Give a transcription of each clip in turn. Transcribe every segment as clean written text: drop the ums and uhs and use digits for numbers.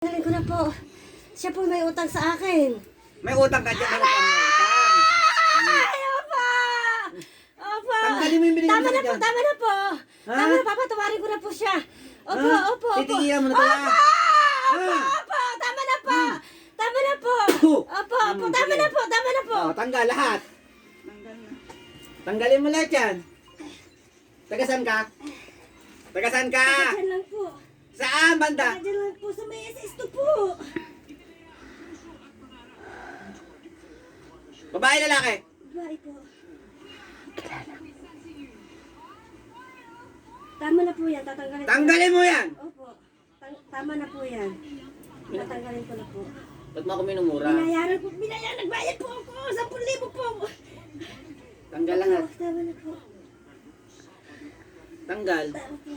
Tanggalin ko na po. Siya po may utang sa akin. May utang ka dyan, may utang, may utang. Ay, opo! Opo! Tanggalin mo yung binigay Tama mo na po, dyan. tama na po. Ha? Tama na, papatawarin ko na po siya. Opo, Ha? opo, opo. Titigilan mo na to, ha? Opo! Opo, Ha? opo, tama na po. Tama na po. Opo. Opo, opo, tama Sige. na po, tama na po. Oh, tanggal lahat. Tanggalin mo lahat yan. Tagasan ka? Tagasan ka? Diyan lang po. Saan banda? Diyan lang po sa may SS2 po. Babae, lalaki? Bye po. Tama na po yan, tatanggalin ko. Tanggalin mo yan! Opo. Tama na po yan. Tatanggalin ko na po. Ba't mo ako minumura? Binayaran po, nagbayad po ako. 10,000 po. Tanggal lahat. Opo, tama na po. Tanggal. Tama po.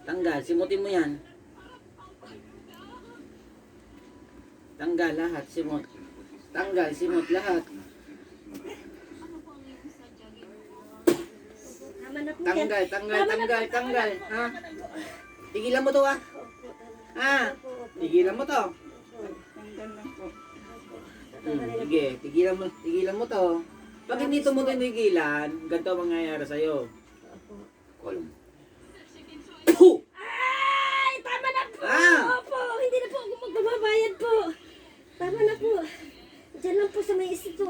Tanggal. Simutin mo yan. Tanggal lahat. Simut. Tanggal. Simut lahat. Tama na po yan. Tanggal. Tanggal. Tama na Tanggal. po, Tanggal. tama na po, Ha? tama na po. Tigilan mo to, ha? Opo, tama. Ha? Opo, opo. Tigilan mo to. Opo. Sige. Tigilan mo to. Pag hindi mo tinigilan, ganito ang mangyayari sa'yo. Opo. Kolom. Puh! Ay! Tama na po! Ah! Opo! Hindi na po ako magbabayad po. Tama na po. Diyan lang po sa may isto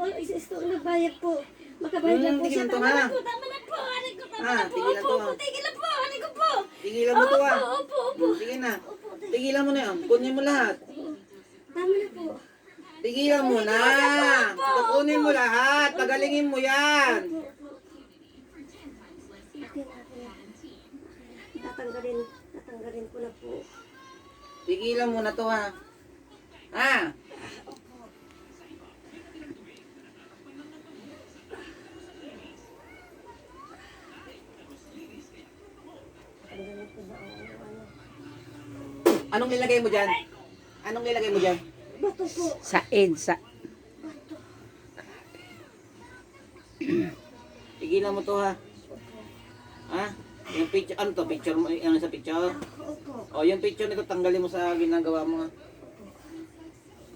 nagbayad po. Makabayad lang po siya. tigilan to, Tama ha? na po, tama na po. Aray ko, tama Ah, na po. tigilan Opo, to, opo, ha? tigilan po. Aray ko po. Tigilan mo to, ha? Opo, opo, opo. Sige na. Opo, Tigilan mo na yan. Kunin mo lahat. tama na po. Tigilan mo na. Kunin mo lahat. Pagalingin mo yan. Opo, opo. Okay na po. Tatanggalin ko na po. Tigilan mo na to, ha? Ha? Tanggalin ko ba ang ano? Anong nilagay mo dyan? Anong nilagay mo dyan? Bato po. Sa EDSA. Bato. Tigilan mo to, ha? Ha? Yung picture, ano to? Picture mo, ano sa picture? Opo. O, yung picture nito, tanggalin mo sa ginagawa mo, ha?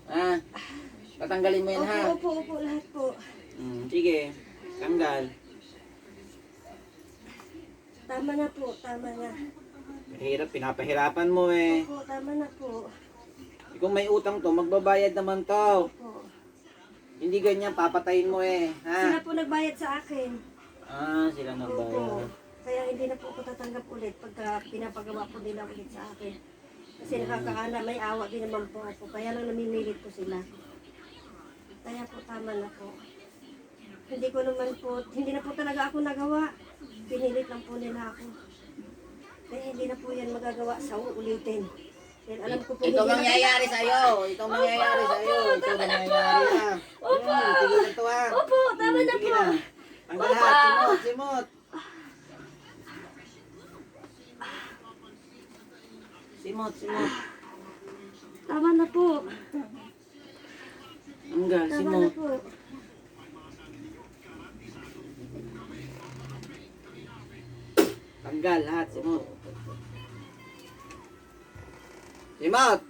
Ha? Tatanggalin mo yan, ha? Opo, opo, lahat po. Sige. Tanggal. Tama na po, tama na. Hirap, pinapahirapan mo, eh. Opo, tama na po. Kung may utang to, magbabayad naman to. Opo. Hindi ganyan, papatayin mo, eh. Sila Ha? po nagbayad sa akin. Ah, sila Opo. nagbayad. Kaya hindi na po ako tatanggap ulit pagka pinapagawa po nila ulit sa akin. Kasi nakakaana, may awa din naman po ako. Kaya lang namimilit po sila. Kaya po tama na po. Hindi ko naman po, hindi na po talaga ako nagawa. Pinilit lang po nila ako. Kaya hindi na po yan magagawa sa uulitin. Dahil alam ko po Ito hindi na- mangyayari sa'yo. Ito mangyayari sa'yo. Ito mangyayari, ha? Opo. Tigilan to, ha? Opo, tama na Sige po. na. Tanggal lahat. Simot, simot. Simot, simot. Tama na po. Tanggal, Tama na simot. po. Tanggal lahat, simot. Simot!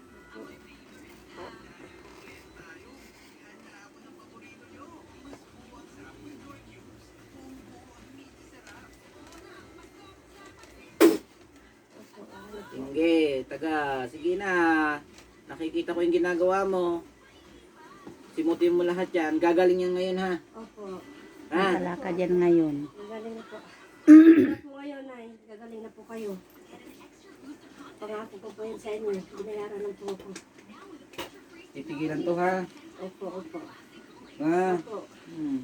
Sige, taga. Sige na. Nakikita ko yung ginagawa mo. Simutin mo lahat yan. Gagaling yan ngayon, ha? Opo. Ha? Wala ka dyan ngayon. Gagaling na po. Gagaling na po ngayon, Nay. Gagaling na po kayo. Pangako ko po yan sa inyo. Binayaran lang po ako. Titigilan to, ha? Opo, opo. Ha? Opo.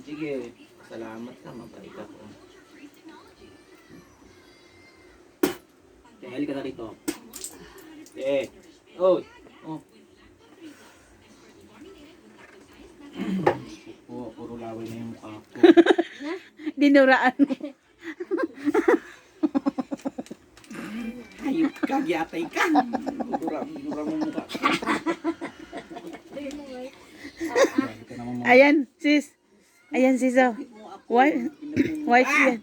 Sige. Salamat ka, mabait ako. Dahil ka na rito. Oh. Oh. Puro laway na yung mukha ko. Dinuraan mo. Ayop ka, gyatay ka. Dinura mo mukha. Ayan, sis. Ayan, sis. Oh. Wife yan.